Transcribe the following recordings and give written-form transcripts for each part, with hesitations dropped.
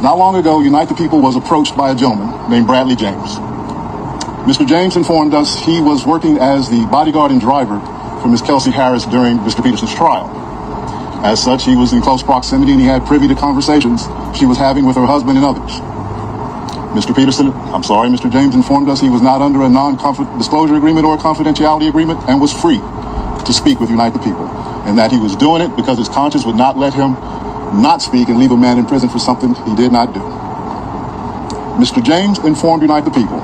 Not long ago, Unite the People was approached by a gentleman named Bradley James. Mr. James informed us he was working as the bodyguard and driver for Ms. Kelsey Harris during Mr. Peterson's trial. As such, he was in close proximity and he had privy to conversations she was having with her husband and others. Mr. James informed us he was not under a non-disclosure agreement or a confidentiality agreement and was free to speak with Unite the People, and that he was doing it because his conscience would not let him not speak and leave a man in prison for something he did not do. Mr. James informed Unite the People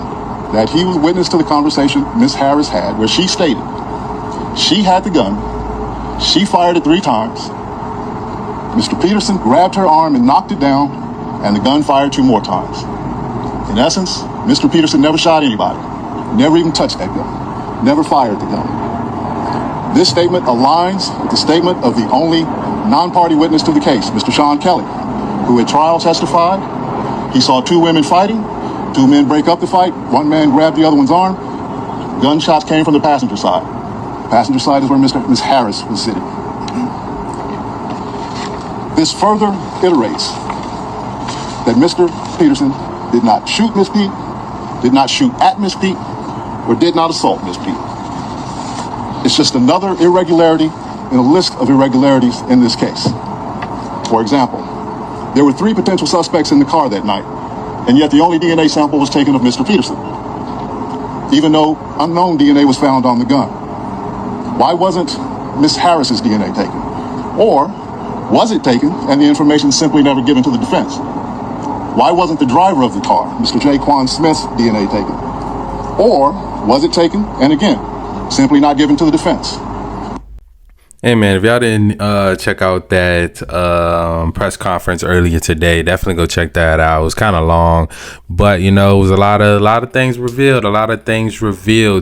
that he was witness to the conversation Ms. Harris had where she stated she had the gun, she fired it 3 times, Mr. Peterson grabbed her arm and knocked it down, and the gun fired 2 more times. In essence, Mr. Peterson never shot anybody, never even touched that gun, never fired the gun. This statement aligns with the statement of the only non-party witness to the case, Mr. Sean Kelly, who at trial testified he saw 2 women fighting, 2 men break up the fight, 1 man grabbed the other one's arm. Gunshots came from the passenger side. The passenger side is where Ms. Harris was sitting. This further iterates that Mr. Peterson did not shoot Ms. Pete, did not shoot at Ms. Pete, or did not assault Ms. Pete. It's just another irregularity in a list of irregularities in this case. For example, there were 3 potential suspects in the car that night, and yet the only DNA sample was taken of Mr. Peterson, even though unknown DNA was found on the gun. Why wasn't Ms. Harris's DNA taken? Or was it taken and the information simply never given to the defense? Why wasn't the driver of the car, Mr. Jaquan Smith's DNA taken? Or was it taken and again, simply not given to the defense? Hey man, if y'all didn't check out that press conference earlier today, definitely go check that out. It was kind of long, but it was a lot of things revealed.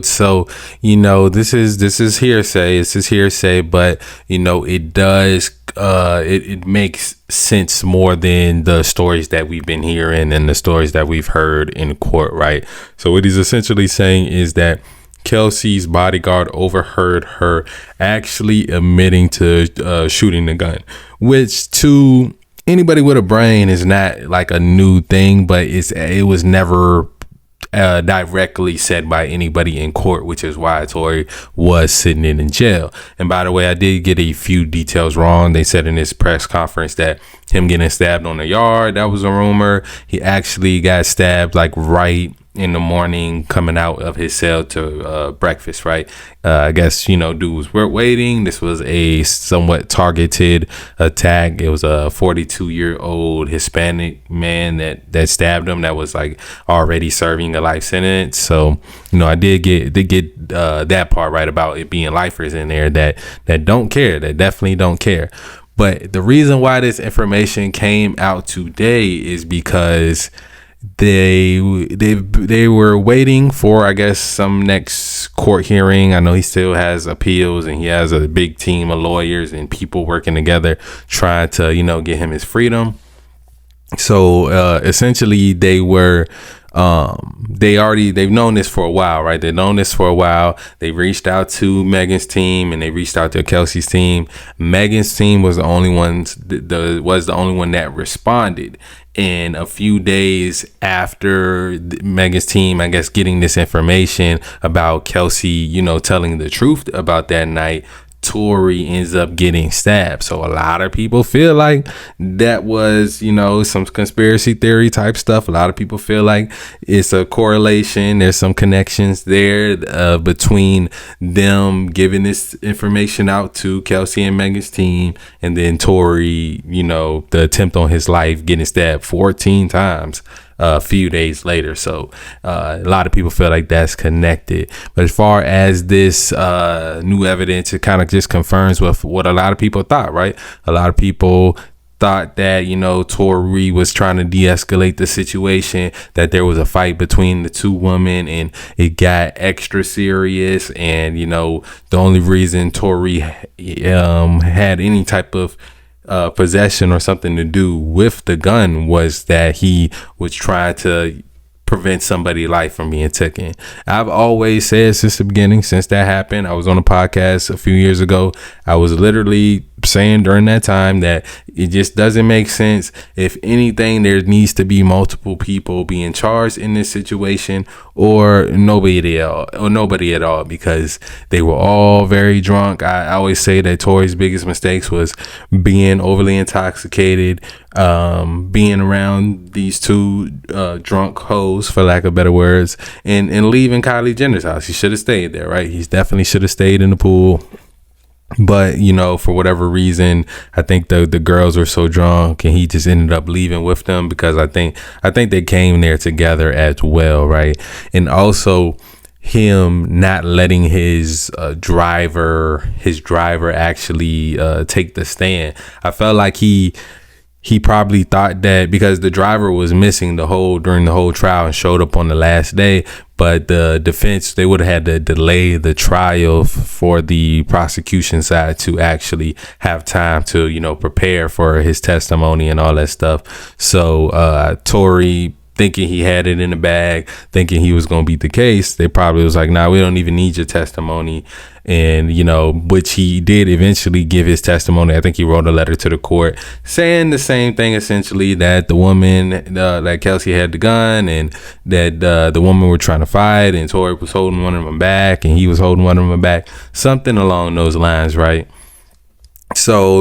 So this is hearsay. This is hearsay, but it does it makes sense more than the stories that we've been hearing and the stories that we've heard in court, right? So what he's essentially saying is that Kelsey's bodyguard overheard her actually admitting to shooting the gun, which to anybody with a brain is not like a new thing, but it was never directly said by anybody in court, which is why Tory was sitting in jail. And by the way, I did get a few details wrong. They said in this press conference that him getting stabbed on the yard, that was a rumor. He actually got stabbed like right in the morning coming out of his cell to breakfast, right? I guess dudes were waiting. This was a somewhat targeted attack. It was a 42-year-old Hispanic man that stabbed him, that was like already serving a life sentence. So I did get that part right about it being lifers in there that don't care, that definitely don't care. But the reason why this information came out today is because they were waiting for, I guess, some next court hearing. I know he still has appeals and he has a big team of lawyers and people working together trying to get him his freedom. So essentially they were they've known this for a while, right? They've known this for a while. They reached out to Megan's team and they reached out to Kelsey's team. Megan's team was the only one that responded. And a few days after Megan's team, I guess, getting this information about Kelsey, telling the truth about that night, Tory ends up getting stabbed. So a lot of people feel like that was, some conspiracy theory type stuff. A lot of people feel like it's a correlation. There's some connections there between them giving this information out to Kelsey and Megan's team, and then Tory, the attempt on his life, getting stabbed 14 times a few days later. So a lot of people feel like that's connected. But as far as this new evidence, it kind of just confirms with what a lot of people thought, right? A lot of people thought that, Tory was trying to de-escalate the situation, that there was a fight between the 2 women and it got extra serious. And, the only reason Tory had any type of possession or something to do with the gun was that he was trying to prevent somebody's life from being taken. I've always said since the beginning, since that happened, I was on a podcast a few years ago, I was literally saying during that time that it just doesn't make sense. If anything, there needs to be multiple people being charged in this situation, or nobody at all, because they were all very drunk. I always say that Tory's biggest mistakes was being overly intoxicated, being around these two drunk hoes, for lack of better words, and leaving Kylie Jenner's house. He should have stayed there, right? He definitely should have stayed in the pool. But, you know, for whatever reason, I think the girls were so drunk and he just ended up leaving with them, because I think they came there together as well, right? And also him not letting his driver actually take the stand. I felt like he probably thought that because the driver was missing during the whole trial and showed up on the last day, but the defense, they would have had to delay the trial for the prosecution side to actually have time to, you know, prepare for his testimony and all that stuff. So Tory, thinking he had it in the bag, thinking he was going to beat the case, they probably was like, nah, we don't even need your testimony. And, you know, which he did eventually give his testimony. I think he wrote a letter to the court saying the same thing, essentially, that the woman, that Kelsey had the gun, and that the woman were trying to fight, and Tory was holding one of them back, and he was holding one of them back, something along those lines, right? So,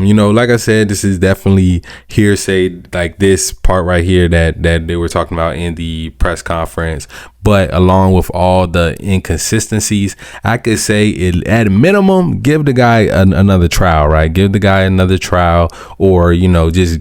you know, like I said, this is definitely hearsay, like this part right here that they were talking about in the press conference. But along with all the inconsistencies, I could say at a minimum, give the guy another trial, right? Give the guy another trial, or, you know, just,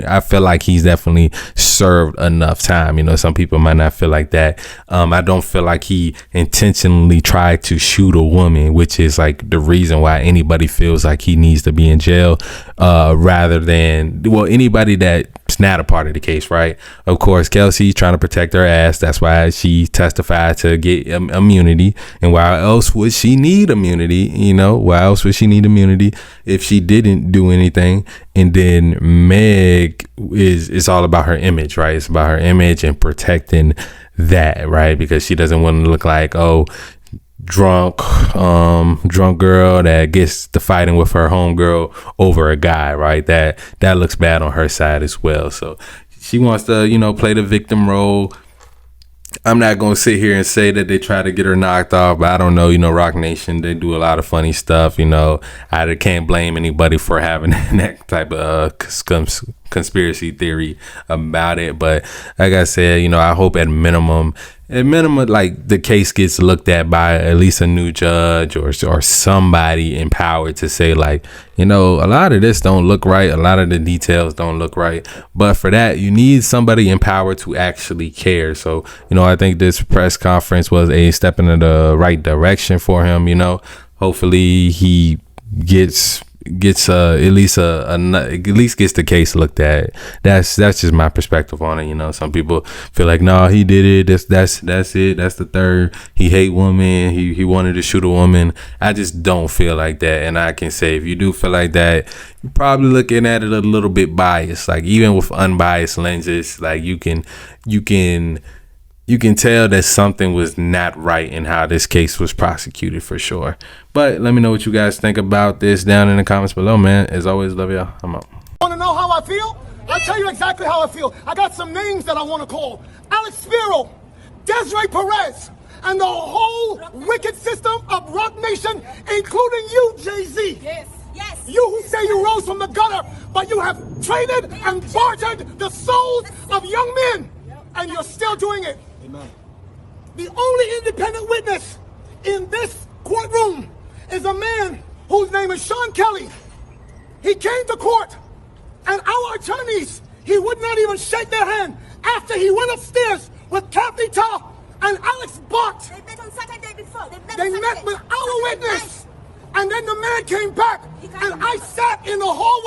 I feel like he's definitely served enough time. You know, some people might not feel like that. I don't feel like he intentionally tried to shoot a woman, which is like the reason why anybody feels like he needs to be in jail, rather than, well, anybody that's not a part of the case, right? Of course, Kelsey trying to protect her ass. That's why she testified to get immunity. And why else would she need immunity? You know, why else would she need immunity if she didn't do anything? And then Meg it's all about her image, right? It's about her image and protecting that, right? Because she doesn't want to look like, oh, drunk girl that gets to fighting with her homegirl over a guy, right? That looks bad on her side as well. So she wants to, you know, play the victim role. I'm not going to sit here and say that they try to get her knocked off, but I don't know. You know, Rock Nation, they do a lot of funny stuff. You know, I can't blame anybody for having that type of conspiracy theory about it. But like I said, you know, I hope at minimum, like the case gets looked at by at least a new judge or somebody empowered to say, like, you know, a lot of this don't look right. A lot of the details don't look right. But for that, you need somebody empowered to actually care. So, you know, I think this press conference was a step in the right direction for him. You know, hopefully he gets at least gets the case looked at. That's just my perspective on it. You know, some people feel like, no, he did it. That's it. That's the third. He hate women. He wanted to shoot a woman. I just don't feel like that. And I can say, if you do feel like that, you're probably looking at it a little bit biased. Like, even with unbiased lenses, like you can tell that something was not right in how this case was prosecuted, for sure. But let me know what you guys think about this down in the comments below, man. As always, love y'all. I'm out. Want to know how I feel? I'll tell you exactly how I feel. I got some names that I want to call. Alex Spiro, Desiree Perez, and the whole wicked system of Rock Nation, including you, Jay-Z. Yes. You who say you rose from the gutter, but you have traded and bartered the souls of young men, and you're still doing it. Amen. The only independent witness in this courtroom is a man whose name is Sean Kelly. He came to court, and our attorneys, he would not even shake their hand after he went upstairs with Kathy Ta and Alex Bott. They met on Saturday before. They met with our witness, and then the man came back, and I sat in the hallway.